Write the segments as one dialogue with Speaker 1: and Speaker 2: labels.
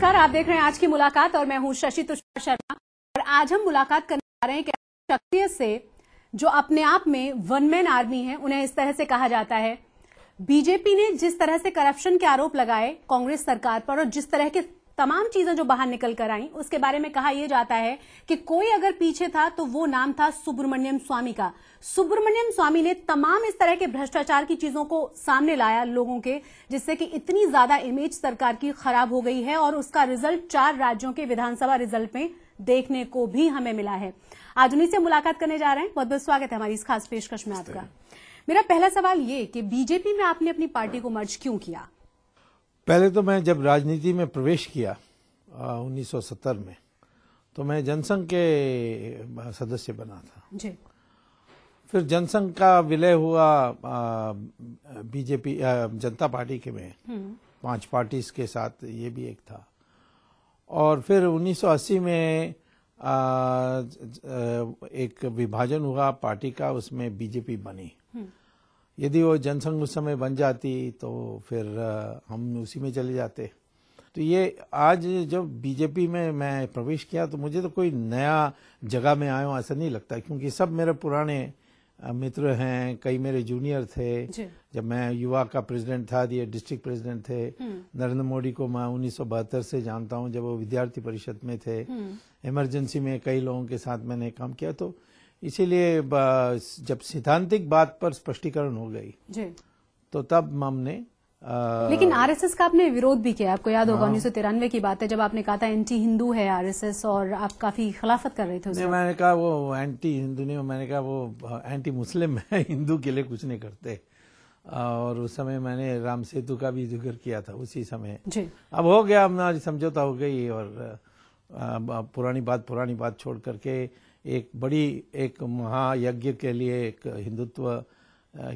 Speaker 1: नमस्कार, आप देख रहे हैं आज की मुलाकात और मैं हूं शशि तुषार शर्मा। और आज हम मुलाकात करने जा रहे हैं कि शख्सियत से जो अपने आप में वन मैन आर्मी है, उन्हें इस तरह से कहा जाता है। बीजेपी ने जिस तरह से करप्शन के आरोप लगाए कांग्रेस सरकार पर और जिस तरह के तमाम चीजें जो बाहर निकल कर आई, उसके बारे में कहा यह जाता है कि कोई अगर पीछे था तो वो नाम था सुब्रमण्यम स्वामी का। सुब्रमण्यम स्वामी ने तमाम इस तरह के भ्रष्टाचार की चीजों को सामने लाया लोगों के, जिससे कि इतनी ज्यादा इमेज सरकार की खराब हो गई है और उसका रिजल्ट 4 राज्यों के विधानसभा रिजल्ट में देखने को भी हमें मिला है। आज उन्हीं से मुलाकात करने जा रहे हैं। बहुत बहुत स्वागत है हमारी इस खास पेशकश में आपका। मेरा पहला सवाल ये कि बीजेपी में आपने अपनी पार्टी को मर्ज क्यों किया?
Speaker 2: पहले तो मैं जब राजनीति में प्रवेश किया 1970 में, तो मैं जनसंघ के सदस्य बना था
Speaker 1: जी।
Speaker 2: फिर जनसंघ का विलय हुआ बीजेपी जनता पार्टी के में 5 पार्टीज के साथ, ये भी एक था। और फिर 1980 में एक विभाजन हुआ पार्टी का, उसमें बीजेपी बनी। यदि वो जनसंघ उस समय बन जाती तो फिर हम उसी में चले जाते। तो ये आज जब बीजेपी में मैं प्रवेश किया तो मुझे तो कोई नया जगह में आया हूँ ऐसा नहीं लगता, क्योंकि सब मेरे पुराने मित्र हैं। कई मेरे जूनियर थे। जब मैं युवा का प्रेसिडेंट था, ये डिस्ट्रिक्ट प्रेसिडेंट थे। नरेंद्र मोदी को मैं 1972 से जानता हूँ, जब वो विद्यार्थी परिषद में थे। इमरजेंसी में कई लोगों के साथ मैंने काम किया। तो इसीलिए जब सैद्धांतिक बात पर स्पष्टीकरण हो गई तो तब हमने
Speaker 1: लेकिन आरएसएस का आपने विरोध भी किया। आपको याद होगा 1993 की बात है, जब आपने कहा था एंटी हिंदू है आरएसएस, और आप काफी खिलाफत कर रहे थे उसमें।
Speaker 2: मैंने कहा वो एंटी हिंदू नहीं, मैंने कहा वो एंटी मुस्लिम है, हिंदू के लिए कुछ नहीं करते। और उस समय मैंने राम सेतु का भी जिक्र किया था उसी समय जी। अब हो गया, हमारी समझौता हो गई और पुरानी बात छोड़ करके एक महायज्ञ के लिए, एक हिंदुत्व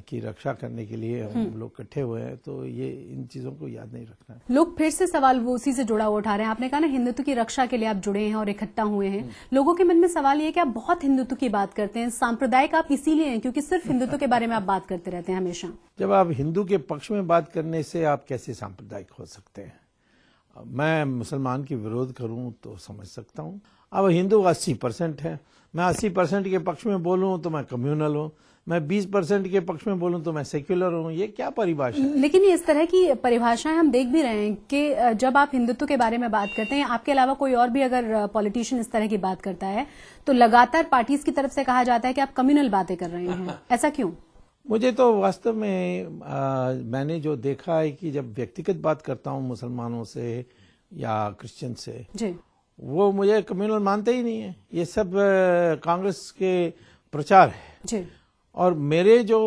Speaker 2: की रक्षा करने के लिए हम लोग इकट्ठे हुए हैं। तो ये इन चीजों को याद नहीं रखना है।
Speaker 1: लोग फिर से सवाल वो उसी से जुड़ा हुआ उठा रहे हैं। आपने कहा ना हिंदुत्व की रक्षा के लिए आप जुड़े हैं और इकट्ठा हुए हैं। लोगों के मन में सवाल ये है कि आप बहुत हिंदुत्व की बात करते हैं, सांप्रदायिक आप इसीलिए हैं क्योंकि सिर्फ हिंदुत्व के बारे में आप बात करते रहते हैं हमेशा।
Speaker 2: जब आप हिंदू के पक्ष में बात करने से आप कैसे सांप्रदायिक हो सकते हैं? मैं मुसलमान की विरोध करूं तो समझ सकता हूं। अब हिंदू 80% है, मैं 80% के पक्ष में बोलूं तो मैं कम्युनल हूं, मैं 20% के पक्ष में बोलूं तो मैं सेक्युलर हूं। ये क्या परिभाषा है?
Speaker 1: लेकिन इस तरह की परिभाषाएं हम देख भी रहे हैं कि जब आप हिंदुत्व के बारे में बात करते हैं, आपके अलावा कोई और भी अगर पॉलिटिशियन इस तरह की बात करता है तो लगातार पार्टीज की तरफ से कहा जाता है कि आप कम्युनल बातें कर रहे हैं। ऐसा क्यों?
Speaker 2: मुझे तो वास्तव में मैंने जो देखा है कि जब व्यक्तिगत बात करता हूं मुसलमानों से या क्रिश्चियन से जी, वो मुझे कम्युनल मानते ही नहीं है। ये सब कांग्रेस के प्रचार है जी। और मेरे जो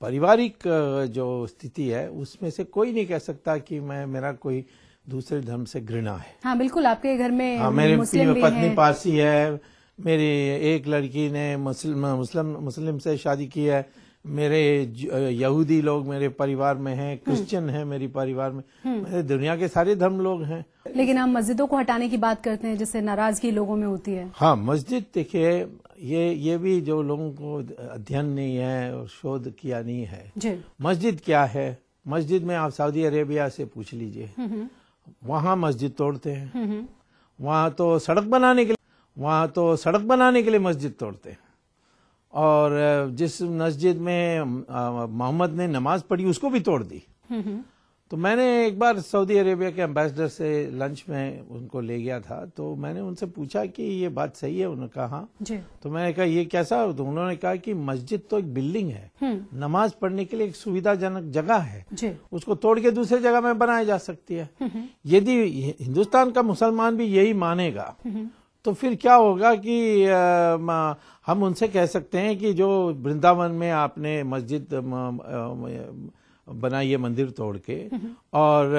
Speaker 2: पारिवारिक जो स्थिति है उसमें से कोई नहीं कह सकता कि मेरा कोई दूसरे धर्म से घृणा है।
Speaker 1: हाँ बिल्कुल, आपके घर में
Speaker 2: मेरी
Speaker 1: मुस्लिम भी
Speaker 2: पत्नी पारसी है, मेरी एक लड़की ने मुस्लिम से शादी की है, मेरे यहूदी लोग मेरे परिवार में हैं, क्रिश्चियन है मेरे परिवार में, मेरे दुनिया के सारे धर्म लोग हैं।
Speaker 1: लेकिन हम मस्जिदों को हटाने की बात करते हैं जिससे नाराजगी लोगों में होती है।
Speaker 2: हाँ, मस्जिद देखिए, ये भी जो लोगों को अध्ययन नहीं है और शोध किया नहीं है जी। मस्जिद क्या है? मस्जिद में आप सऊदी अरेबिया से पूछ लीजिए, वहां मस्जिद तोड़ते हैं। वहां तो सड़क बनाने के लिए मस्जिद तोड़ते हैं। और जिस मस्जिद में मोहम्मद ने नमाज पढ़ी उसको भी तोड़ दी। तो मैंने एक बार सऊदी अरेबिया के एम्बेसडर से लंच में उनको ले गया था, तो मैंने उनसे पूछा कि ये बात सही है? उन्होंने कहा हाँ। तो मैंने कहा ये कैसा? तो उन्होंने कहा कि मस्जिद तो एक बिल्डिंग है, नमाज पढ़ने के लिए एक सुविधाजनक जगह है, उसको तोड़ के दूसरी जगह में बनाई जा सकती है। यदि हिंदुस्तान का मुसलमान भी यही मानेगा तो फिर क्या होगा कि हम उनसे कह सकते हैं कि जो वृंदावन में आपने मस्जिद बनाई है मंदिर तोड़ के, और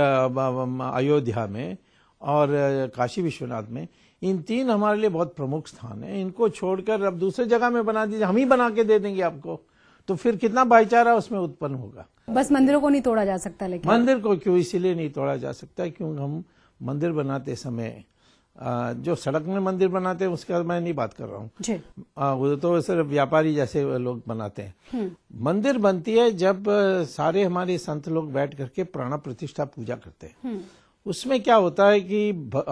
Speaker 2: अयोध्या में और काशी विश्वनाथ में, इन 3 हमारे लिए बहुत प्रमुख स्थान है। इनको छोड़कर अब दूसरे जगह में बना दीजिए, हम ही बना के दे देंगे आपको, तो फिर कितना भाईचारा उसमें उत्पन्न होगा।
Speaker 1: बस मंदिरों को नहीं तोड़ा जा सकता? लेकिन मंदिर
Speaker 2: को क्यों इसीलिए नहीं तोड़ा जा सकता क्योंकि हम मंदिर बनाते समय जो सड़क में मंदिर बनाते हैं उसका मैं नहीं बात कर रहा हूँ, वो तो सिर्फ व्यापारी जैसे लोग बनाते हैं। मंदिर बनती है जब सारे हमारे संत लोग बैठ करके प्राण प्रतिष्ठा पूजा करते हैं। उसमें क्या होता है कि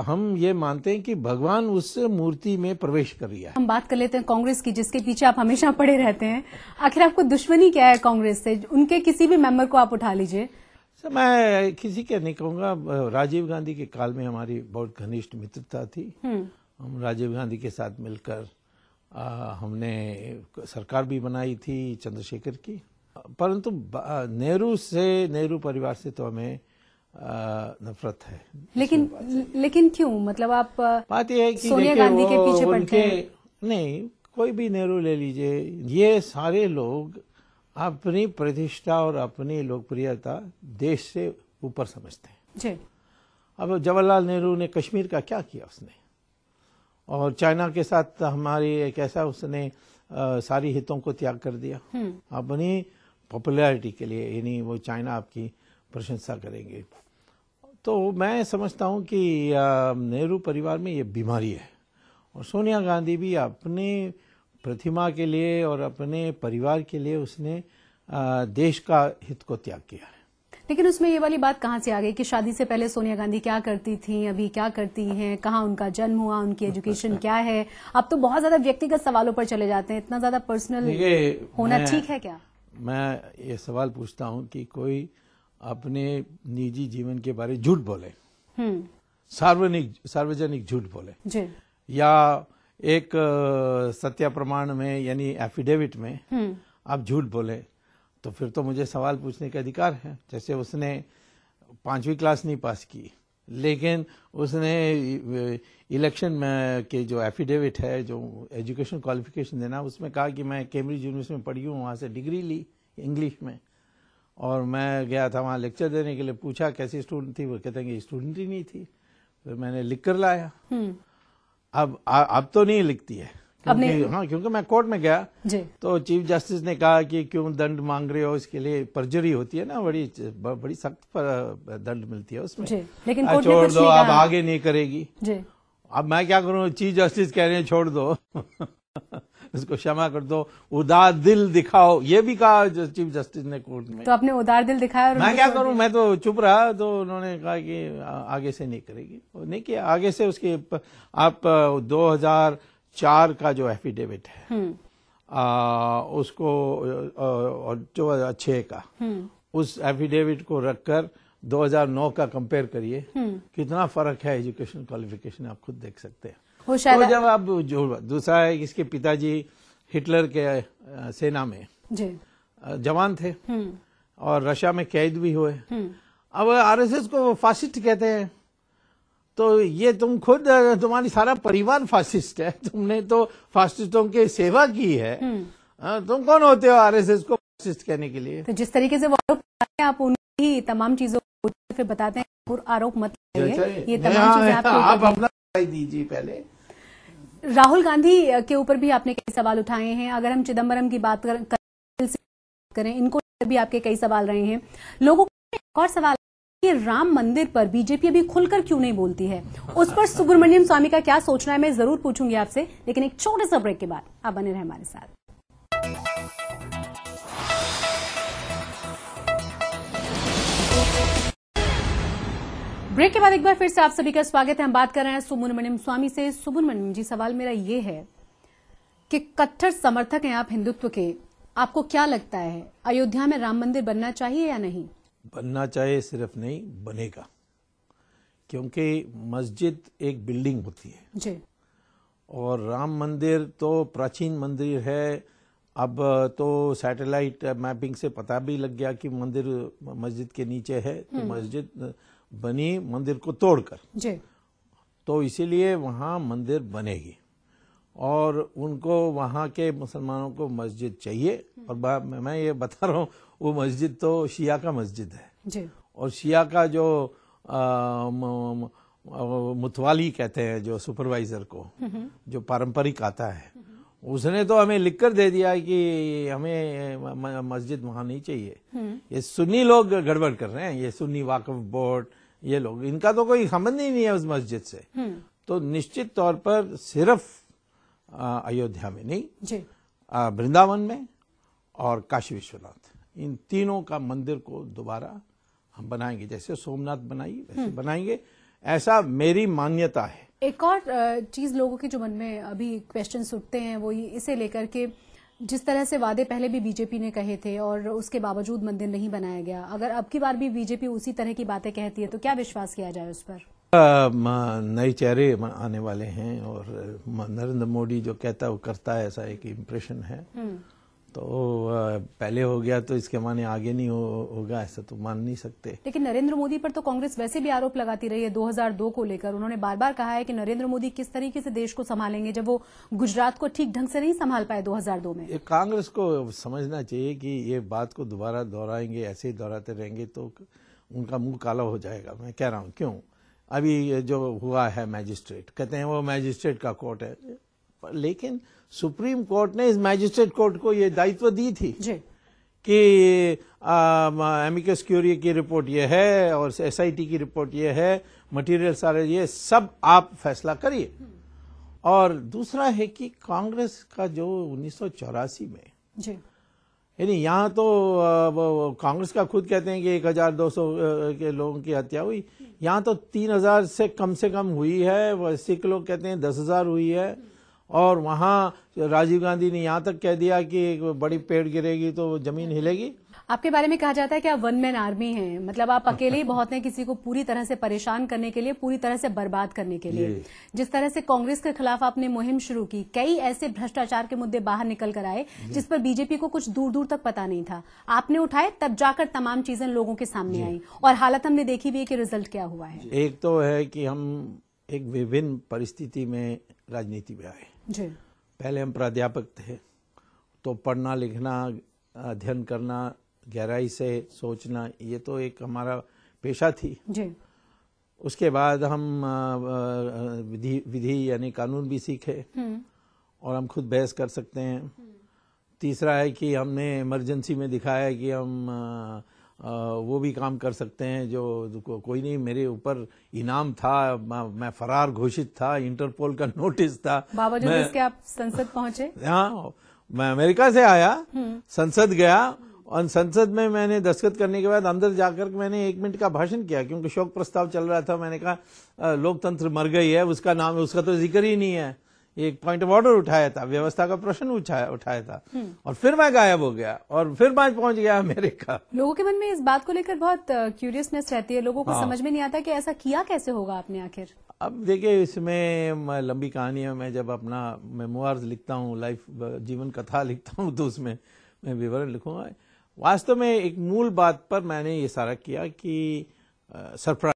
Speaker 2: हम ये मानते हैं कि भगवान उस मूर्ति में प्रवेश कर रहा है।
Speaker 1: हम बात कर लेते हैं कांग्रेस की, जिसके पीछे आप हमेशा पड़े रहते हैं। आखिर आपको दुश्मनी क्या है कांग्रेस से? उनके किसी भी मेंबर को आप उठा लीजिए।
Speaker 2: सर, मैं किसी के नहीं कहूंगा। राजीव गांधी के काल में हमारी बहुत घनिष्ठ मित्रता थी। हम राजीव गांधी के साथ मिलकर हमने सरकार भी बनाई थी चंद्रशेखर की। परंतु नेहरू परिवार से तो हमें नफरत है।
Speaker 1: लेकिन क्यों? मतलब आप
Speaker 2: बात यह है कि
Speaker 1: सोनिया गांधी के पीछे पड़ते हैं?
Speaker 2: नहीं, कोई भी नेहरू ले लीजिए, ये सारे लोग अपनी प्रतिष्ठा और अपनी लोकप्रियता देश से ऊपर समझते हैं
Speaker 1: जी।
Speaker 2: अब जवाहरलाल नेहरू ने कश्मीर का क्या किया उसने, और चाइना के साथ हमारी एक ऐसा उसने सारी हितों को त्याग कर दिया अपनी पॉपुलैरिटी के लिए, यानी वो चाइना आपकी प्रशंसा करेंगे। तो मैं समझता हूं कि नेहरू परिवार में ये बीमारी है, और सोनिया गांधी भी अपने प्रतिमा के लिए और अपने परिवार के लिए उसने देश का हित को त्याग किया है।
Speaker 1: लेकिन उसमें ये वाली बात कहाँ से आ गई कि शादी से पहले सोनिया गांधी क्या करती थी, अभी क्या करती हैं, कहाँ उनका जन्म हुआ, उनकी एजुकेशन क्या है? अब तो बहुत ज्यादा व्यक्तिगत सवालों पर चले जाते हैं। इतना ज्यादा पर्सनल होना ठीक है क्या?
Speaker 2: मैं ये सवाल पूछता हूं कि कोई अपने निजी जीवन के बारे में झूठ बोले, सार्वजनिक झूठ बोले
Speaker 1: जी,
Speaker 2: या एक सत्य प्रमाण में यानी एफिडेविट में आप झूठ बोले, तो फिर तो मुझे सवाल पूछने का अधिकार है। जैसे उसने 5वीं क्लास नहीं पास की, लेकिन उसने इलेक्शन में के जो एफिडेविट है, जो एजुकेशन क्वालिफिकेशन देना, उसमें कहा कि मैं कैम्ब्रिज यूनिवर्सिटी में पढ़ी हूँ, वहाँ से डिग्री ली इंग्लिश में, और मैं गया था वहाँ लेक्चर देने के लिए। पूछा कैसी स्टूडेंट थी, वो कहते हैं कि स्टूडेंट ही नहीं थी। फिर मैंने लिख कर लाया। अब तो नहीं लिखती है, क्योंकि मैं कोर्ट में गया तो चीफ जस्टिस ने कहा कि क्यों दंड मांग रहे हो, इसके लिए परजरी होती है ना, बड़ी सख्त दंड मिलती है उसमें।
Speaker 1: लेकिन
Speaker 2: छोड़ दो, अब आगे नहीं करेगी। अब मैं क्या करूं, चीफ जस्टिस कह रहे हैं छोड़ दो इसको क्षमा कर दो, उदार दिल दिखाओ, ये भी कहा चीफ जस्टिस ने कोर्ट में।
Speaker 1: तो आपने उदार दिल दिखाया और
Speaker 2: मैं क्या करूं, मैं तो चुप रहा। तो उन्होंने कहा कि आगे से नहीं करेगी, नहीं किया आगे से। उसके आप 2004 का जो एफिडेविट है उसको, और 2006 का, उस एफिडेविट को रखकर 2009 का कंपेयर करिए, कितना फर्क है एजुकेशन क्वालिफिकेशन, आप खुद देख सकते हैं। तो जब आप जो दूसरा है, इसके पिताजी हिटलर के सेना में जवान थे और रशिया में कैद भी हुए। अब आरएसएस को फासिस्ट कहते हैं, तो ये तुम खुद, तुम्हारी सारा परिवार फासिस्ट है, तुमने तो फासिस्टों की सेवा की है। तुम कौन होते हो आरएसएस को फासिस्ट कहने के लिए?
Speaker 1: तो जिस तरीके से वो आरोप लगाते हैं, आप उनकी तमाम चीजों को फिर बताते हैं, आरोप मत लगाइए, ये तमाम चीजें
Speaker 2: आप अपना दीजिए। पहले
Speaker 1: राहुल गांधी के ऊपर भी आपने कई सवाल उठाए हैं। अगर हम चिदम्बरम की बात करें, इनको भी आपके कई सवाल रहे हैं। लोगों को एक और सवाल कि राम मंदिर पर बीजेपी अभी खुलकर क्यों नहीं बोलती है, उस पर सुब्रमण्यम स्वामी का क्या सोचना है, मैं जरूर पूछूंगी आपसे, लेकिन एक छोटे सा ब्रेक के बाद आप बने रहे हमारे साथ। ब्रेक के बाद एक बार फिर से आप सभी का स्वागत है। हम बात कर रहे हैं सुब्रमण्यम स्वामी से। सुब्रमण्यम जी, सवाल मेरा ये है कि कट्टर समर्थक हैं आप हिंदुत्व के, आपको क्या लगता है अयोध्या में राम मंदिर बनना चाहिए या नहीं?
Speaker 2: बनना चाहिए सिर्फ नहीं, बनेगा, क्योंकि मस्जिद एक बिल्डिंग होती है
Speaker 1: जी, और
Speaker 2: राम मंदिर तो प्राचीन मंदिर है। अब तो सैटेलाइट मैपिंग से पता भी लग गया कि मंदिर मस्जिद के नीचे है, तो मस्जिद बनी मंदिर को तोड़कर
Speaker 1: जी,
Speaker 2: तो इसीलिए वहां मंदिर बनेगी, और उनको वहां के मुसलमानों को मस्जिद चाहिए। और मैं ये बता रहा हूँ, वो मस्जिद तो शिया का मस्जिद है
Speaker 1: जी,
Speaker 2: और शिया का जो मुतवाली कहते हैं, जो सुपरवाइजर को, जो पारंपरिक आता है, उसने तो हमें लिखकर दे दिया है कि हमें मस्जिद वहां नहीं चाहिए। ये सुन्नी लोग गड़बड़ कर रहे हैं, ये सुन्नी वाकफ बोर्ड, ये लोग, इनका तो कोई संबंध ही नहीं है उस मस्जिद से। तो निश्चित तौर पर सिर्फ अयोध्या में नहीं, वृंदावन में और काशी विश्वनाथ, इन तीनों का मंदिर को दोबारा हम बनाएंगे, जैसे सोमनाथ बनाई वैसे बनाएंगे, ऐसा मेरी मान्यता है।
Speaker 1: एक और चीज लोगों के जो मन में अभी क्वेश्चन उठते हैं वो इसे लेकर के, जिस तरह से वादे पहले भी बीजेपी ने कहे थे और उसके बावजूद मंदिर नहीं बनाया गया, अगर अब की बार भी बीजेपी उसी तरह की बातें कहती है तो क्या विश्वास किया जाए उस पर?
Speaker 2: नए चेहरे आने वाले हैं और नरेंद्र मोदी जो कहता है वो करता है, ऐसा एक इम्प्रेशन है। तो पहले हो गया तो इसके माने आगे नहीं होगा, ऐसा तो मान नहीं सकते।
Speaker 1: लेकिन नरेंद्र मोदी पर तो कांग्रेस वैसे भी आरोप लगाती रही है 2002 को लेकर। उन्होंने बार बार कहा है कि नरेंद्र मोदी किस तरीके से देश को संभालेंगे जब वो गुजरात को ठीक ढंग से नहीं संभाल पाए 2002 में।
Speaker 2: ये कांग्रेस को समझना चाहिए कि ये बात को दोबारा दोहराएंगे, ऐसे ही दोहराते रहेंगे तो उनका मुंह काला हो जाएगा। मैं कह रहा हूँ क्यों, अभी जो हुआ है मैजिस्ट्रेट, कहते हैं वो मैजिस्ट्रेट का कोर्ट है, लेकिन सुप्रीम कोर्ट ने इस मैजिस्ट्रेट कोर्ट को ये दायित्व दी थी कि एमिकस क्यूरी की रिपोर्ट ये है और एसआईटी की रिपोर्ट ये है, मटेरियल सारे ये सब आप फैसला करिए। और दूसरा है कि कांग्रेस का जो 1984 में यानी यहाँ तो कांग्रेस का खुद कहते हैं कि 1200 के लोगों की हत्या हुई, यहाँ तो 3000 से कम हुई है, सिख लोग कहते हैं 10,000 हुई है। और वहाँ राजीव गांधी ने यहाँ तक कह दिया कि एक बड़ी पेड़ गिरेगी तो जमीन हिलेगी।
Speaker 1: आपके बारे में कहा जाता है कि आप वन मैन आर्मी हैं, मतलब आप अकेले ही बहुत हैं किसी को पूरी तरह से परेशान करने के लिए, पूरी तरह से बर्बाद करने के लिए। जिस तरह से कांग्रेस के खिलाफ आपने मुहिम शुरू की, कई ऐसे भ्रष्टाचार के मुद्दे बाहर निकल कर आए जिस पर बीजेपी को कुछ दूर दूर तक पता नहीं था, आपने उठाए, तब जाकर तमाम चीजें लोगों के सामने आई और हालत हमने देखी भी है कि रिजल्ट क्या हुआ है।
Speaker 2: एक तो है कि हम एक विभिन्न परिस्थिति में राजनीति में आए। पहले हम प्राध्यापक थे तो पढ़ना लिखना, अध्ययन करना, गहराई से सोचना, ये तो एक हमारा पेशा थी। उसके बाद हम विधि यानी कानून भी सीखे और हम खुद बहस कर सकते हैं। तीसरा है कि हमने इमरजेंसी में दिखाया कि हम वो भी काम कर सकते हैं जो कोई नहीं, मेरे ऊपर इनाम था, मैं फरार घोषित था, इंटरपोल का नोटिस था,
Speaker 1: बावजूद इसके आप संसद पहुंचे।
Speaker 2: हाँ, मैं अमेरिका से आया, संसद गया और संसद में मैंने दस्तखत करने के बाद अंदर जाकर मैंने 1 मिनट का भाषण किया क्योंकि शोक प्रस्ताव चल रहा था। मैंने कहा लोकतंत्र मर गई है, उसका नाम, उसका तो जिक्र ही नहीं है। एक पॉइंट ऑफ ऑर्डर उठाया था, व्यवस्था का प्रश्न उठाया था और फिर मैं गायब हो गया और फिर मैं पहुंच गया अमेरिका।
Speaker 1: लोगों के मन में इस बात को लेकर बहुत क्यूरियसनेस रहती है, लोगों को समझ में नहीं आता कि ऐसा किया कैसे होगा आपने आखिर।
Speaker 2: अब देखिए, इसमें लंबी कहानी है। मैं जब अपना मेमोइर्स लिखता हूँ, लाइफ जीवन कथा लिखता हूँ, तो उसमें मैं विवरण लिखूंगा। वास्तव में एक मूल बात पर मैंने ये सारा किया कि सरप्राइज